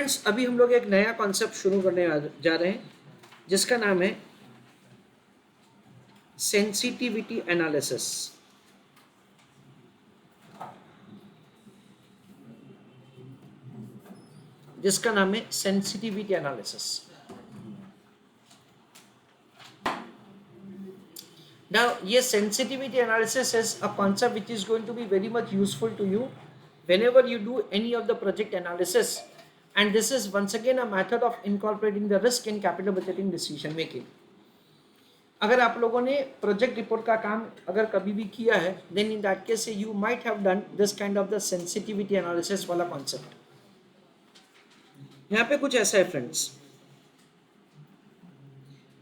Friends, अभी हम लोग एक नया कॉन्सेप्ट शुरू करने जा रहे हैं जिसका नाम है सेंसिटिविटी एनालिसिस। जिसका नाम है सेंसिटिविटी एनालिसिस। Now, ये sensitivity analysis is a concept which is going to be very much useful to you whenever you do any of the project analysis, and this is once again a method of incorporating the risk in capital budgeting decision making. अगर आप लोगों ने project report का काम अगर कभी भी किया है, then in that case you might have done this kind of the sensitivity analysis वाला concept. यहाँ पे कुछ ऐसा है friends,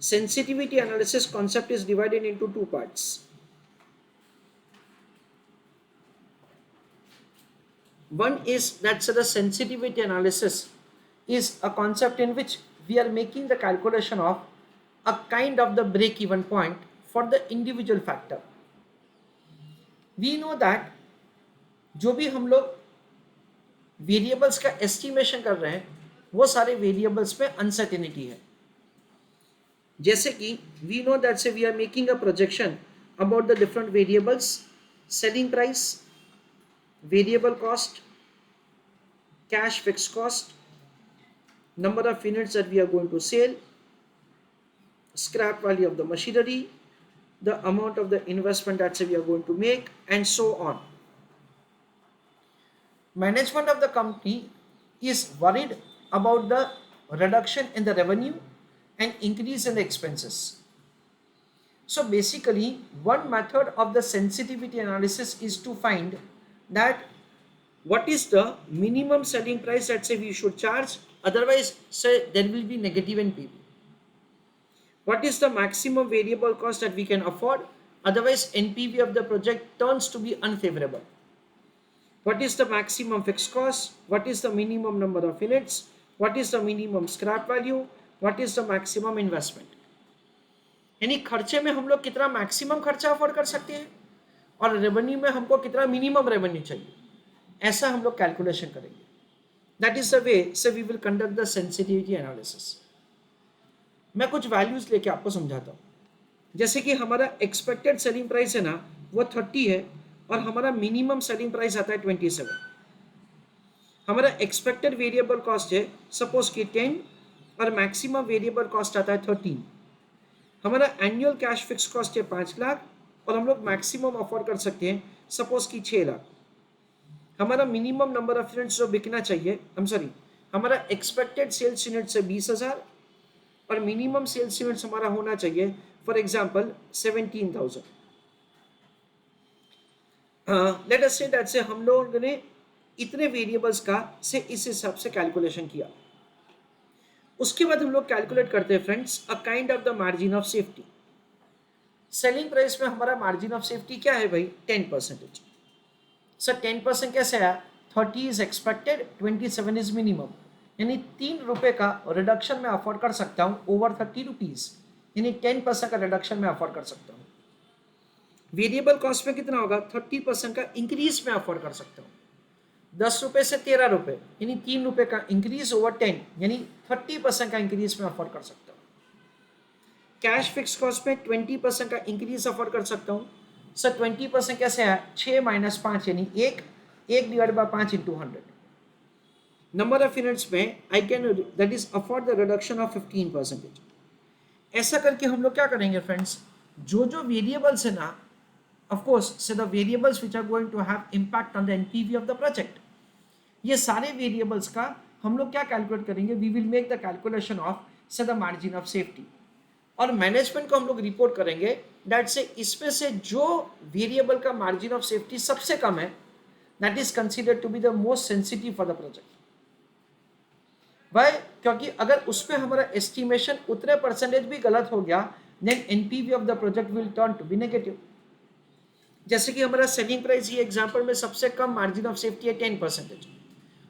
sensitivity analysis concept is divided into two parts. One is that the sensitivity analysis is a concept in which we are making the calculation of a kind of the break-even point for the individual factor. We know that जो भी हम लोग variables का estimation कर रहे हैं वो सारे वेरिएबल्स में अनसर्टेनिटी है। जैसे कि we know that say we are making a projection about the different variables, selling price, variable cost, cash fixed cost, number of units that we are going to sell, scrap value of the machinery, the amount of the investment that say we are going to make, and so on. Management of the company is worried about the reduction in the revenue and increase in the expenses. So basically, one method of the sensitivity analysis is to find that what is the minimum selling price that say we should charge, otherwise say there will be negative NPV. What is the maximum variable cost that we can afford, otherwise NPV of the project turns to be unfavorable. What is the maximum fixed cost, what is the minimum number of units, what is the minimum scrap value, what is the maximum investment. यानी खर्चे में हम लोग कितना maximum खर्चा afford कर सकते हैं और रेवेन्यू में हमको कितना मिनिमम रेवेन्यू चाहिए, ऐसा हम लोग कैलकुलेशन करेंगे. That is the way say we will conduct the sensitivity analysis. मैं कुछ वैल्यूज लेके आपको समझाता हूँ. जैसे कि हमारा एक्सपेक्टेड सेलिंग प्राइस है ना वो 30 है और हमारा मिनिमम सेलिंग प्राइस आता है 27. हमारा एक्सपेक्टेड वेरिएबल कॉस्ट है सपोज कि 10 और मैक्सिमम वेरिएबल कॉस्ट आता है 13. हमारा एनुअल कैश फिक्स कॉस्ट है 5 लाख और हम लोग मैक्सिमम अफोर्ड कर सकते हैं सपोज कि 6 लाख. हमारा मिनिमम नंबर ऑफ यूनिट्स जो बिकना चाहिए, हमारा एक्सपेक्टेड सेल्स यूनिट्स है 20,000 और मिनिमम सेल्स यूनिट्स हमारा होना चाहिए for example 17,000. Let us say that से हम लोगों ने इतने वेरिएबल्स का से इस हिसाब से कैलकुलेशन किया. उसके बाद हम लोग कैलकुलेट करते हैं friends a kind of the margin of safety. Selling price में हमारा मार्जिन ऑफ सेफ्टी क्या है भाई? 10%. सर 10% कैसे आया? 30 इज एक्सपेक्टेड, 27 इज मिनिमम. यानी 3 रुपए का रिडक्शन में अफोर्ड कर सकता हूँ ओवर 30 रुपीज. यानी 10% का रिडक्शन में अफोर्ड कर सकता हूँ. वेरिएबल कॉस्ट में कितना होगा? 30% का इंक्रीज में अफोर्ड कर सकता हूँ. 10 रुपए से 13 रुपए यानी 3 रुपए का इंक्रीज ओवर 10 यानी 30% का इंक्रीज में अफोर्ड कर सकता हूँ. कैश फिक्स कॉस्ट में 20% का इंक्रीज अफोर्ड कर सकता हूँ. सर 20% कैसे है? 6 - 5 यानी 1 divide by 5 into 100. Number of units में I can that is afford the reduction of 15%. ऐसा करके हम लोग क्या करेंगे फ्रेंड्स, जो जो वेरिएबल्स है ना, of course so the variables which are going to have impact on the NPV of the project, ये सारे वेरिएबल्स का हम लोग क्या कैलकुलेट करेंगे? We will make the calculation of say the margin of safety और मैनेजमेंट को हम लोग रिपोर्ट करेंगे दैट से इसमें से जो वेरिएबल का मार्जिन ऑफ सेफ्टी सबसे कम है that is considered to be the most sensitive for the project. Why? क्योंकि अगर उसमें हमारा एस्टिमेशन उतने परसेंटेज भी गलत हो गया then NPV of the project will turn to be negative. जैसे कि हमारा सेलिंग प्राइस ये एग्जांपल में सबसे कम मार्जिन ऑफ सेफ्टी है 10%.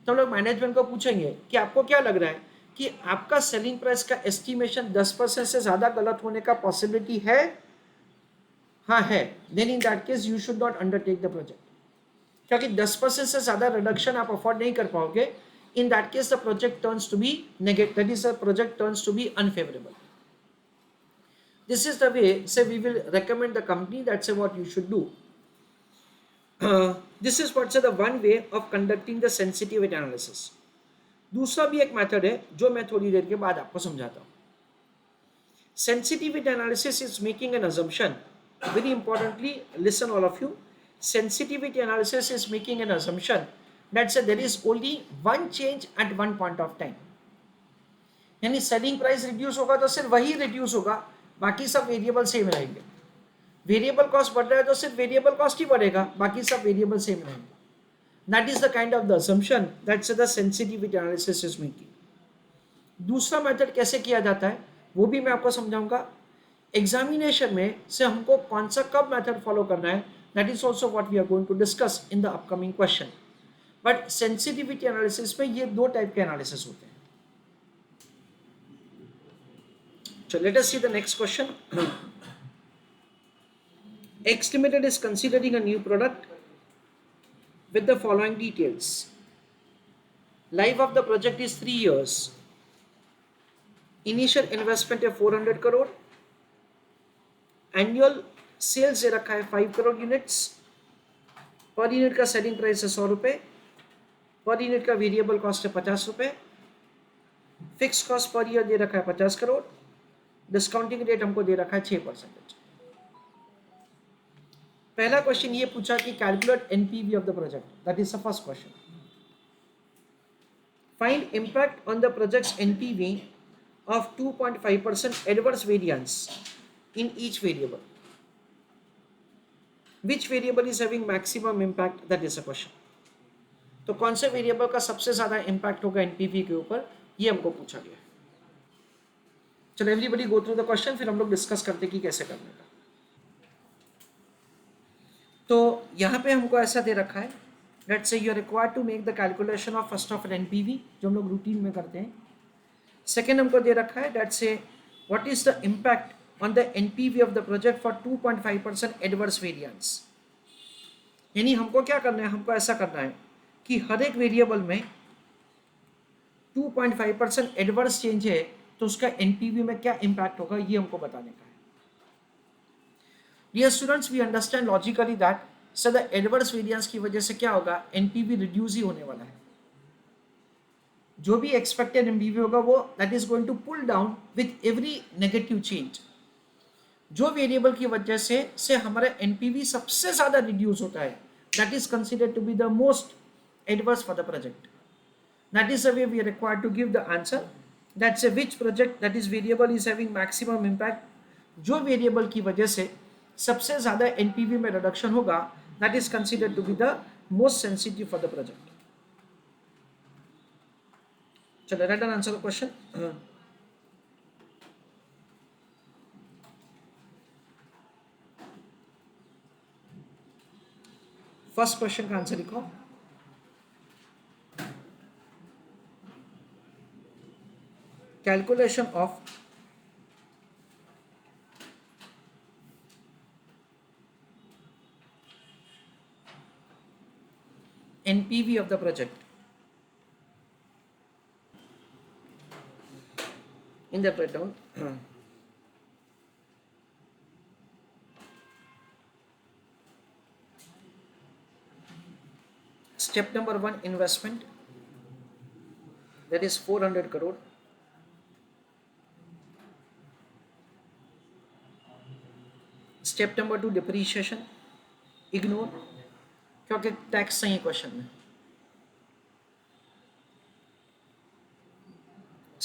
तो हम लोग मैनेजमेंट को पूछेंगे कि आपको क्या लग रहा है कि आपका सेलिंग प्राइस का एस्टिमेशन 10% से ज़्यादा गलत होने का पॉसिबिलिटी है? हाँ है. Then in that case you should not undertake the project, क्योंकि 10% से ज़्यादा रिडक्शन आप अफोर्ड नहीं कर पाओगे. in that case the project turns to be negative, that is the project turns to be unfavorable. This is the way, say, we will recommend the company, that's what you should do. This is what's the one way of conducting the sensitivity analysis. दूसरा भी एक method है जो मैं थोड़ी देर के बाद आपको समझाता हूँ. Sensitivity analysis is making an assumption. Very importantly, listen all of you. Sensitivity analysis is making an assumption that there is only one change at one point of time. यानी सेलिंग प्राइस रिड्यूस होगा तो सिर्फ वही reduce होगा, बाकी सब variable same रहेंगे. Variable cost बढ़ रहा है तो सिर्फ वेरिएबल कॉस्ट ही बढ़ेगा, बाकी सब वेरिएबल सेम रहेंगे. That is the kind of the assumption that the sensitivity analysis is making. दूसरा मेथड कैसे किया जाता है वो भी मैं आपको समझाऊंगा. एग्जामिनेशन में से हमको कौन सा कब मेथड फॉलो करना है, that is also what we are going to discuss in the upcoming question. But sensitivity analysis में ये दो टाइप के एनालिसिस होते हैं. So let us see the next question. X Limited is considering a new product with the following details. Life of the project is 3 years. Initial investment है 400 crore. Annual sales दे रखा है 5 crore units. Per unit का selling price है 100 रुपए. Per unit का variable cost है 50 रुपए. Fix cost per year दे रखा है 50 करोड़. डिस्काउंटिंग रेट हमको दे रखा है 6%. पहला क्वेश्चन ये पूछा कि calculate NPV of the project, that is the first question. Find impact on the projects NPV of 2.5% adverse variance in each variable. Which variable is having maximum impact? That is a question. तो कौन से variable का सबसे ज्यादा impact होगा NPV के ऊपर, ये हमको पूछा गया. चलो everybody go through the question, फिर हम लोग डिस्कस करते कि कैसे करने का. तो यहाँ पे हमको ऐसा दे रखा है, let's say you are required to make the calculation of first of an NPV, जो हम लोग रूटीन में करते हैं. सेकेंड हमको दे रखा है that say what is the impact on the NPV of the project for 2.5% adverse variance. यानी हमको क्या करना है, हमको ऐसा करना है कि हर एक वेरिएबल में 2.5% एडवर्स चेंज है तो उसका एनपीवी में क्या इम्पैक्ट होगा, ये हमको बताने का है. Dear students, we understand logically that sir the adverse variance की वजह से क्या होगा, एनपीवी रिड्यूस ही होने वाला है. जो भी एक्सपेक्टेड एनपीवी होगा वो that is going to pull down with every negative change. जो वेरिएबल की वजह से हमारा एनपीवी सबसे ज्यादा रिड्यूस होता है, that is considered to be the most adverse for the project. That is the way we are required to give the answer. That's a which project that is variable is having maximum impact. जो variable की वजह से सबसे ज्यादा NPV में reduction होगा, that is considered to be the most sensitive for the project. चलो write and answer the question. First question का आंसर लिखो. Calculation of NPV of the project in the breakdown. Step number 1, investment, that is 400 crore. Step number 2, depreciation, ignore क्योंकि tax नहीं है question में.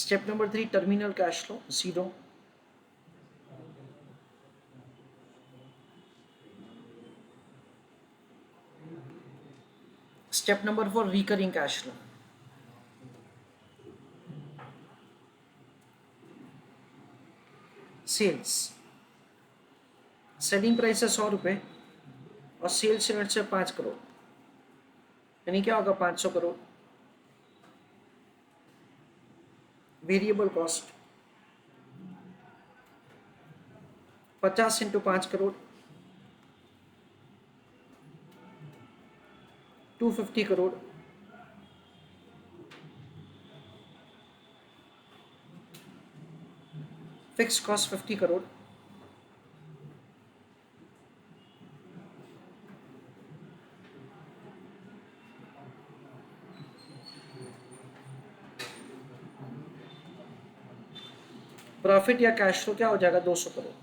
Step number 3, terminal cash flow, 0. Step number 4, recurring cash flow. Sales, selling price है 100 रुपये और sales unit से 5 करोड़, यानी क्या होगा 500 crore. Variable cost 50 into 5 crore 250 crore. Fix cost 50 crore, profit या कैश फ्लो क्या हो जाएगा 200 करोड़।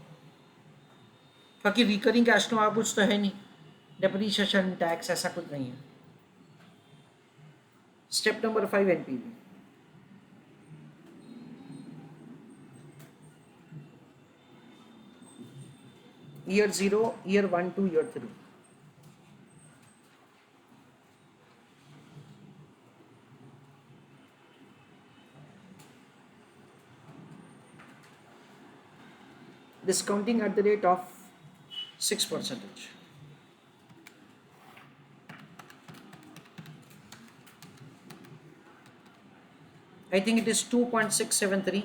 बाकी रिकरिंग कैश फ्लो आप कुछ तो है नहीं, डेप्रिसिएशन टैक्स ऐसा कुछ नहीं है। Step number 5 NPV. Year 0, year 1 to year 3। discounting at the rate of 6%. I think it is 2.673.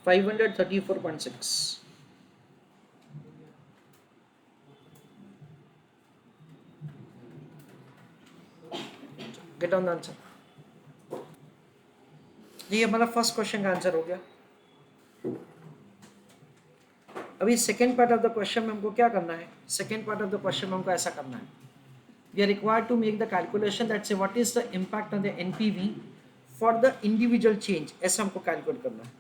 $534.6. Get on the answer. ये हमारा फर्स्ट क्वेश्चन का आंसर हो गया। अभी second part of the question में हमको क्या करना है? Second part of the question में हमको ऐसा करना है, we are required to make the calculation that say what is the impact on the NPV for the individual change, ऐसा हमको कैलकुलेट करना है।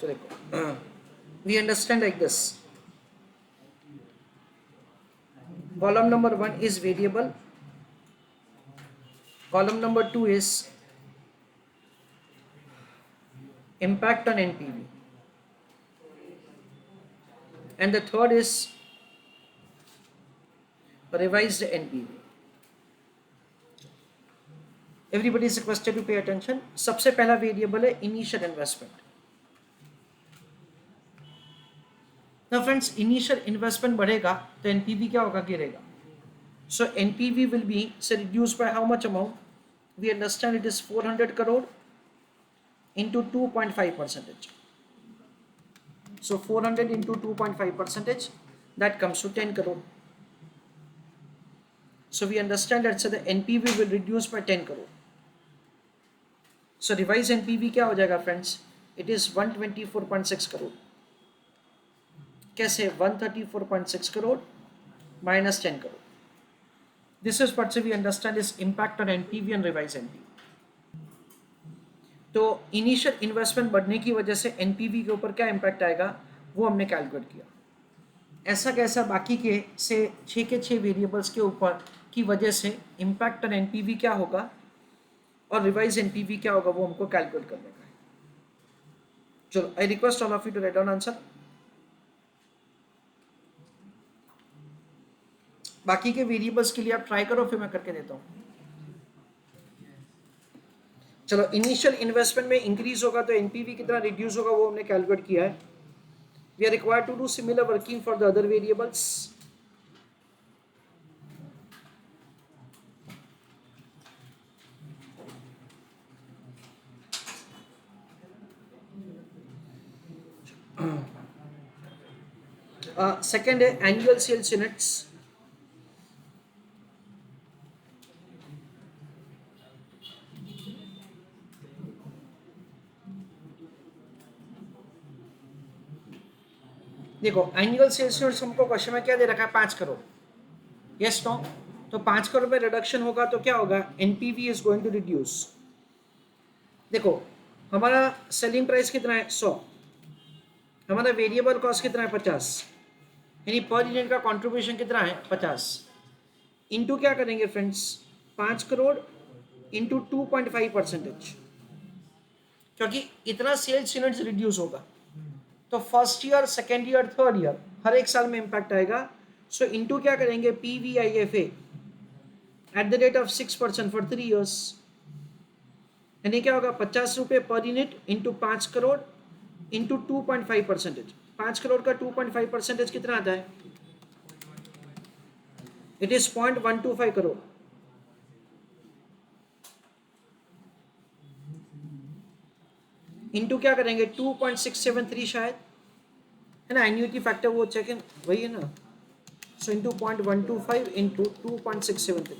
तो देखो, we understand like this, column number 1 is variable, column number 2 is impact on NPV, and the third is revised NPV. Everybody is requested to pay attention. सबसे पहला variable है initial investment. Now friends, initial investment बढ़ेगा तो NPV क्या होगा? गिरेगा। So NPV will be reduced by how much amount? We understand it is 400 crore into 2.5%. So 400 into 2.5%, that comes to 10 crore. So we understand that the NPV will reduce by 10 crore. So revised NPV क्या हो जाएगा friends? It is 124.6 crore. कैसे? 134.6 crore minus 10 crore. This is what we understand is impact on NPV and revised NPV. तो initial investment बढ़ने की वजह से NPV के ऊपर क्या इम्पैक्ट आएगा वो हमने कैलकुलेट किया। ऐसा कैसा बाकी के से 6 के 6 वेरिएबल्स के ऊपर की वजह से इम्पैक्ट ऑन एनपीवी क्या होगा और रिवाइज एनपीवी क्या होगा वो हमको कैलकुलेट करने का है। चलो, I request all of you to write down answer. बाकी के वेरिएबल्स के लिए आप ट्राई करो, फिर मैं करके देता हूँ। चलो, इनिशियल इन्वेस्टमेंट में इंक्रीज होगा तो एनपीवी कितना रिड्यूस होगा वो हमने कैलकुलेट किया है। We are required to do similar working for the other variables. Second है एनुअल सेल्स यूनिट्स। देखो, एनुअल सेल्स यूनिट्स हमको क्वेश्चन में क्या दे रखा है? 5 करोड़। Yes no? तो 5 करोड़ में रिडक्शन होगा तो क्या होगा? NPV is going to reduce. देखो, हमारा सेलिंग प्राइस कितना है? 100। हमारा वेरिएबल कॉस्ट कितना है? 50। यानी पर यूनिट का कंट्रीब्यूशन कितना है? 50। इंटू क्या करेंगे फ्रेंड्स? 5 करोड़ इंटू 2.5%, क्योंकि इतना सेल्स यूनिट्स रिड्यूस होगा तो first year, second year, third year हर एक साल में इंपैक्ट आएगा। सो इंटू क्या करेंगे? PVIFA at the rate of 6% for 3 years, यानी क्या होगा? 50 रुपये per unit into 5 crore into 2.5%। 5 crore का 2.5% कितना आता है? It is 0.125 crore. इंटू क्या करेंगे 2.673 शायद है ना, एन्यूटी फैक्टर वो चेक वही है ना, सो इंटू 0.125 इंटू 2.673,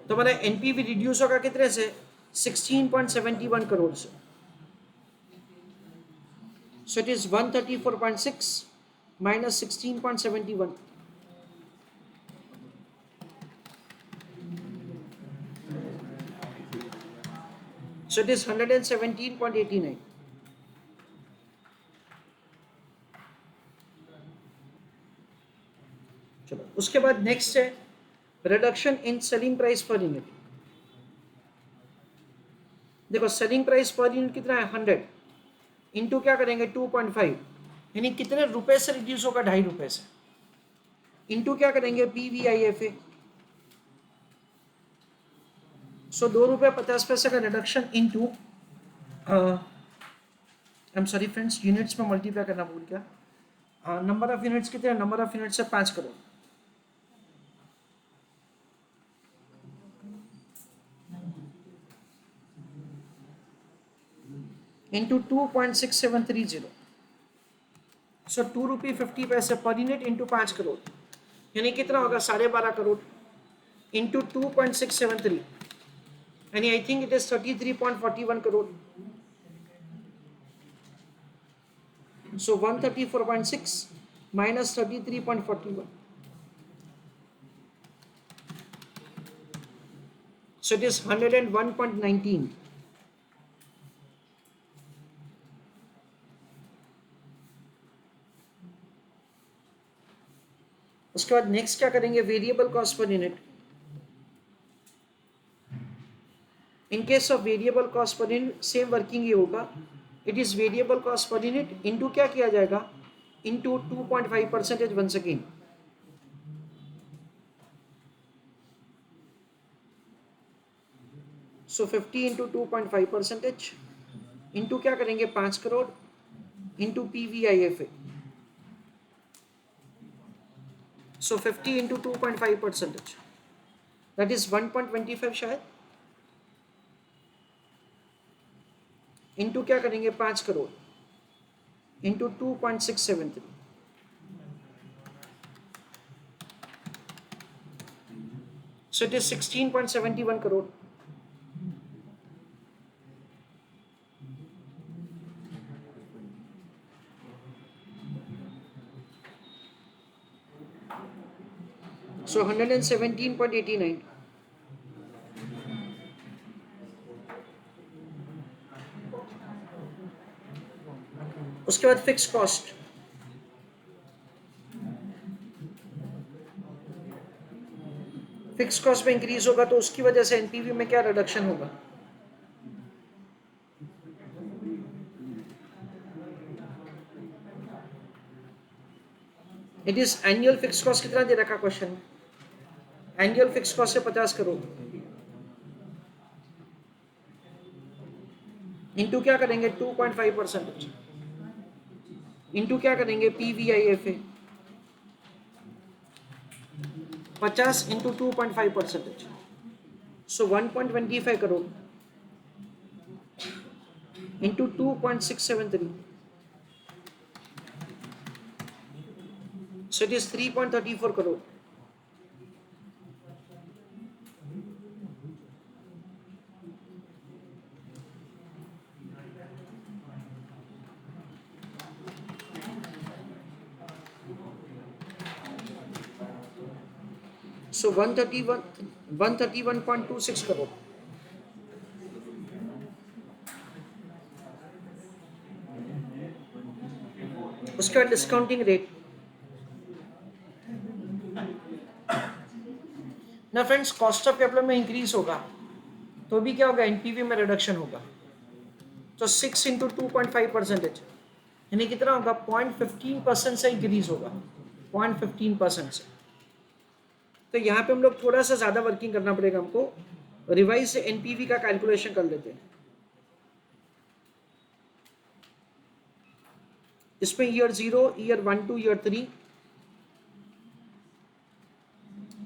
तो हमारा एनपीवी रिड्यूस होगा कितने से 16.71 करोड़ से, so it is 134.6 minus 16.71, so it is 117.89. चलो उसके बाद नेक्स्ट है reduction in selling price per unit. देखो सेलिंग प्राइस पर यूनिट कितना है 100 इंटू क्या करेंगे 2.5, यानी कितने रुपए से रिड्यूस होगा 2.5 रुपए से, इंटू क्या करेंगे PVIFA, सो 2 रुपये 50 पैसे का reduction into I am sorry friends units में मल्टीप्लाई करना भूल गया, नंबर ऑफ यूनिट्स कितने, नंबर ऑफ यूनिट्स है 5 करोड़, इंटू 2.6730, सो 2 रुपये 50 पैसे पर यूनिट इंटू 5 करोड़, यानी कितना होगा 12.5 करोड़ इंटू 2.673, यानी I think it is 33.41 crore, so 134.6 minus 33.41, so it is 101.19. उसके बाद नेक्स्ट क्या करेंगे variable cost per unit. In case of variable cost per unit same working ही होगा, it is variable cost per unit into क्या किया जाएगा into 2.5% once again, so 50 into 2.5% into क्या करेंगे 5 crore into PVIFA, so 50 into 2.5%, that is 1.25 शायद, into क्या करेंगे 5 crore into 2.673, so it is 16.71 crore, so 117.89. उसके बाद फिक्स कॉस्ट, फिक्स कॉस्ट में इंक्रीज होगा तो उसकी वजह से एनपीवी में क्या रिडक्शन होगा, it is annual fix cost कितना दे रखा क्वेश्चन में, एनुअल फिक्स कॉस्ट है 50 करोड़, इंटू क्या करेंगे 2.5%, इंटू क्या करेंगे PVIFA 50 into 2.5%, so 1.25 crore into 2.673, so it is 3.34 crore, so 131.26 crore. उसके बाद डिस्काउंटिंग रेट ना फ्रेंड्स, कॉस्ट ऑफ कैपिटल में इंक्रीज होगा तो भी क्या होगा एनपीवी में रिडक्शन होगा, तो 6 इंटू 2.5% यानी कितना होगा 0.15% से इंक्रीज होगा 0.15% से, तो यहाँ पे हम लोग थोड़ा सा ज़्यादा वर्किंग करना पड़ेगा हमको, रिवाइज से एनपीवी का कैलकुलेशन कर लेते हैं। इसमें year 0, year 1 two year 3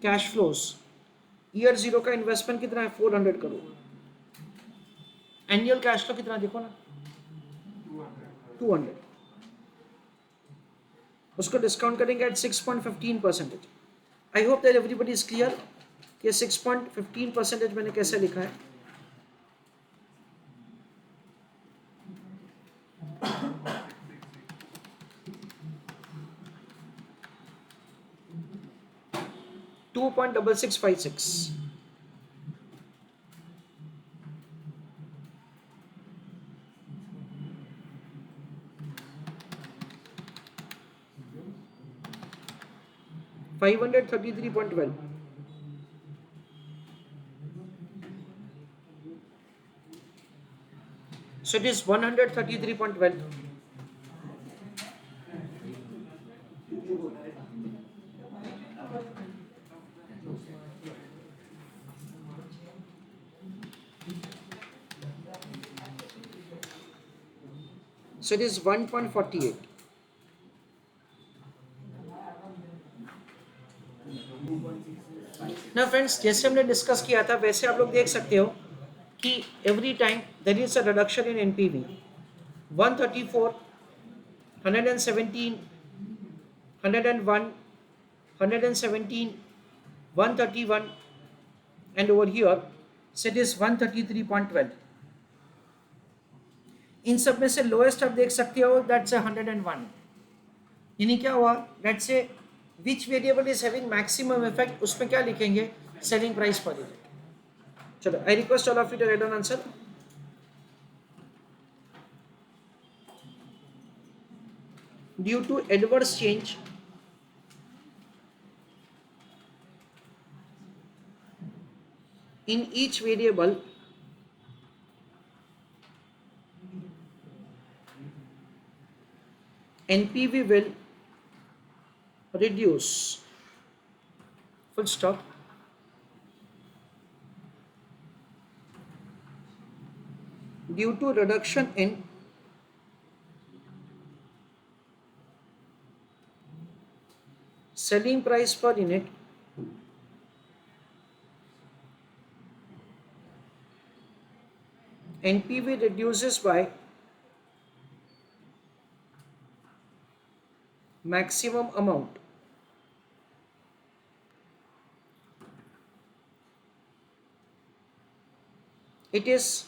cash flows, year 0 का इन्वेस्टमेंट कितना है 400 करोड़, एनुअल कैश फ्लो कितना देखो ना, 200, उसको डिस्काउंट करेंगे at 6.15%. I hope that everybody is clear कि 6.15% मैंने कैसे लिखा है. $2.6656. $533.12. So it is 133.12. So it is 1.48. ना फ्रेंड्स, जैसे हमने डिस्कस किया था वैसे आप लोग देख सकते हो कि every time there is a reduction in NPV. 134, 117, 101, 117, 131 and over here so it is 133.12. इन सब में से लोएस्ट आप देख सकते हो दैट्स 101. यानी क्या हुआ, let's say which variable is having maximum effect, उसमें क्या लिखेंगे, सेलिंग प्राइस पर यूनिट. चलो, I request all of you to write down answer. Due to adverse change in each variable NPV will reduce, full stop. Due to reduction in selling price per unit, NPV reduces by maximum amount. It is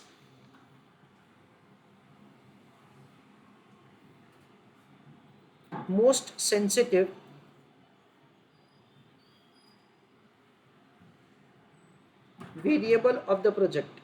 most sensitive variable of the project.